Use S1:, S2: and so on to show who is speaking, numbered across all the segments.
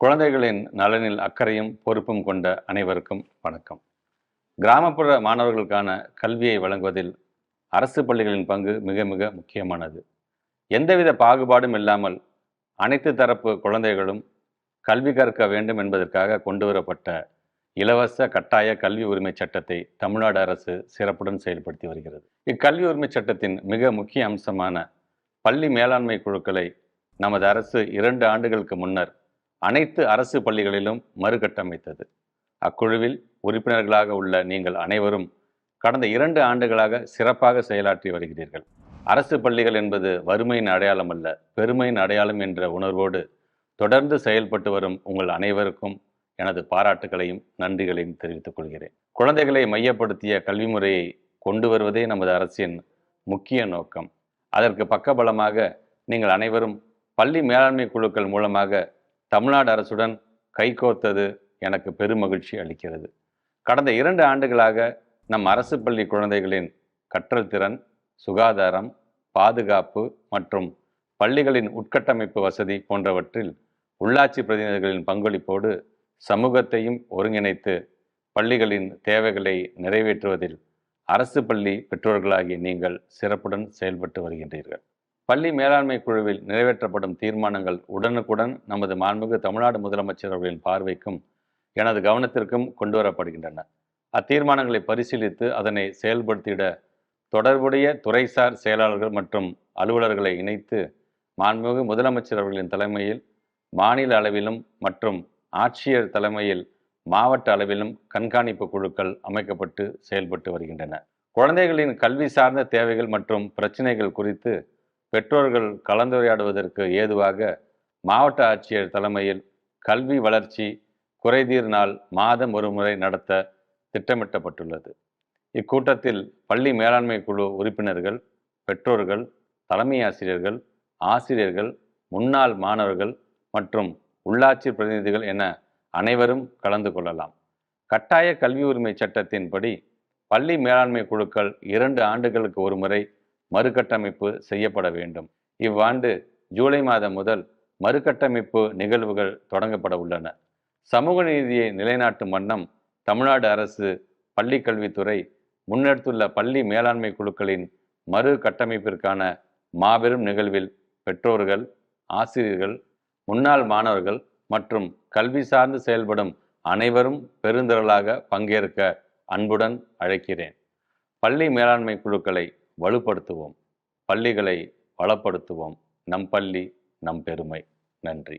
S1: குழந்தைகளின் நலனில் அக்கறையும் பொறுப்பும் கொண்ட அனைவருக்கும் வணக்கம். கிராமப்புற மாணவர்களுக்கான கல்வியை வழங்குவதில் அரசு பள்ளிகளின் பங்கு மிக மிக முக்கியமானது. எந்தவித பாகுபாடும் இல்லாமல் அனைத்து தரப்பு குழந்தைகளும் கல்வி கற்க வேண்டும் என்பதற்காக கொண்டுவரப்பட்ட இலவச கட்டாய கல்வி உரிமை சட்டத்தை தமிழ்நாடு அரசு சிறப்புடன் செயல்படுத்தி வருகிறது. இக்கல்வி உரிமை சட்டத்தின் மிக முக்கிய அம்சமான பள்ளி மேலாண்மை குழுக்களை நமது அரசு 2 ஆண்டுகளுக்கு முன்னர் அனைத்து அரசு பள்ளிகளிலும் மறுகட்டமைத்தது. அக்குழுவில் உறுப்பினர்களாக உள்ள நீங்கள் அனைவரும் கடந்த 2 ஆண்டுகளாக சிறப்பாக செயலாற்றி வருகிறீர்கள். அரசு பள்ளிகள் என்பது வறுமையின் அடையாளம் அல்ல, பெருமையின் அடையாளம் என்ற உணர்வோடு தொடர்ந்து செயல்பட்டு வரும் உங்கள் அனைவருக்கும் எனது பாராட்டுகளையும் நன்றிகளையும் தெரிவித்துக் கொள்கிறேன். குழந்தைகளை மையப்படுத்திய கல்வி முறையை கொண்டு வருவதே நமது அரசின் முக்கிய நோக்கம். அதற்கு பக்கபலமாக நீங்கள் அனைவரும் பள்ளி மேலாண்மை குழுக்கள் மூலமாக தமிழ்நாடு அரசுடன் கைகோர்த்தது எனக்கு பெருமகிழ்ச்சி அளிக்கிறது. கடந்த 2 ஆண்டுகளாக நம் அரசு பள்ளி குழந்தைகளின் கற்றல் திறன், சுகாதாரம், பாதுகாப்பு மற்றும் பள்ளிகளின் உட்கட்டமைப்பு வசதி போன்றவற்றில் உள்ளாட்சி பிரதிநிதிகளின் பங்களிப்போடு சமூகத்தையும் ஒருங்கிணைத்து பள்ளிகளின் தேவைகளை நிறைவேற்றுவதில் அரசு பள்ளி பெற்றோர்களாகிய நீங்கள் சிறப்புடன் செயல்பட்டு வருகின்றீர்கள். பள்ளி மேலாண்மை குழுவில் நிறைவேற்றப்படும் தீர்மானங்கள் உடனுக்குடன் நமது மாண்புமிகு தமிழ்நாடு முதலமைச்சர் அவர்களின் பார்வைக்கும் எனது கவனத்திற்கும் கொண்டு வரப்படுகின்றன. அத்தீர்மானங்களை பரிசீலித்து அதனை செயல்படுத்திட தொடர்புடைய துறைசார் செயலாளர்கள் மற்றும் அலுவலர்களை இணைத்து மாண்புமிகு முதலமைச்சர் அவர்களின் தலைமையில் மாநில அளவிலும் மற்றும் ஆட்சியர் தலைமையில் மாவட்ட அளவிலும் கண்காணிப்பு குழுக்கள் அமைக்கப்பட்டு செயல்பட்டு வருகின்றன. குழந்தைகளின் கல்வி சார்ந்த தேவைகள் மற்றும் பிரச்சினைகள் குறித்து பெற்றோர்கள் கலந்துரையாடுவதற்கு ஏதுவாக மாவட்ட ஆட்சியர் தலைமையில் கல்வி வளர்ச்சி குறைதீர் நாள் மாதம் ஒரு முறை நடத்த திட்டமிட்டப்பட்டுள்ளது. இக்கூட்டத்தில் பள்ளி மேலாண்மை குழு உறுப்பினர்கள், பெற்றோர்கள், தலைமை ஆசிரியர்கள், ஆசிரியர்கள், முன்னாள் மாணவர்கள் மற்றும் உள்ளாட்சி பிரதிநிதிகள் என அனைவரும் கலந்து கொள்ளலாம். கட்டாய கல்வி உரிமை சட்டத்தின்படி பள்ளி மேலாண்மை குழுக்கள் 2 ஆண்டுகளுக்கு ஒரு முறை மறுகட்டமைப்பு செய்யப்பட வேண்டும். இவ்வாண்டு ஜூலை மாதம் முதல் மறுகட்டமைப்பு நிகழ்வுகள் தொடங்கப்பட உள்ளன. சமூக நீதியை நிலைநாட்டும் வண்ணம் தமிழ்நாடு அரசு பள்ளி கல்வித்துறை முன்னெடுத்துள்ள பள்ளி மேலாண்மை குழுக்களின் மறு கட்டமைப்பிற்கான மாபெரும் நிகழ்வில் பெற்றோர்கள், ஆசிரியர்கள், முன்னாள் மாணவர்கள் மற்றும் கல்வி சார்ந்து செயல்படும் அனைவரும் பெருந்திரளாக பங்கேற்க அன்புடன் அழைக்கிறேன். பள்ளி மேலாண்மை குழுக்களை வலுப்படுத்துவோம், பள்ளிகளை வளப்படுத்துவோம். நம் பள்ளி நம் பெருமை. நன்றி.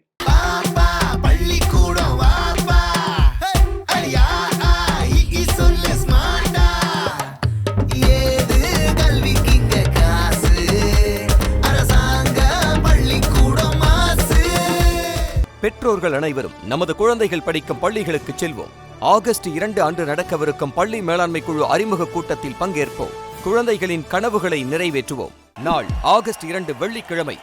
S2: பெற்றோர்கள் அனைவரும் நமது குழந்தைகள் படிக்கும் பள்ளிகளுக்கு செல்வோம். ஆகஸ்ட் 2 அன்று நடக்கவிருக்கும் பள்ளி மேலாண்மை குழு அறிமுக கூட்டத்தில் பங்கேற்போம். குழந்தைகளின் கனவுகளை நிறைவேற்றுவோம். நாள் ஆகஸ்ட் 2 வெள்ளிக்கிழமை.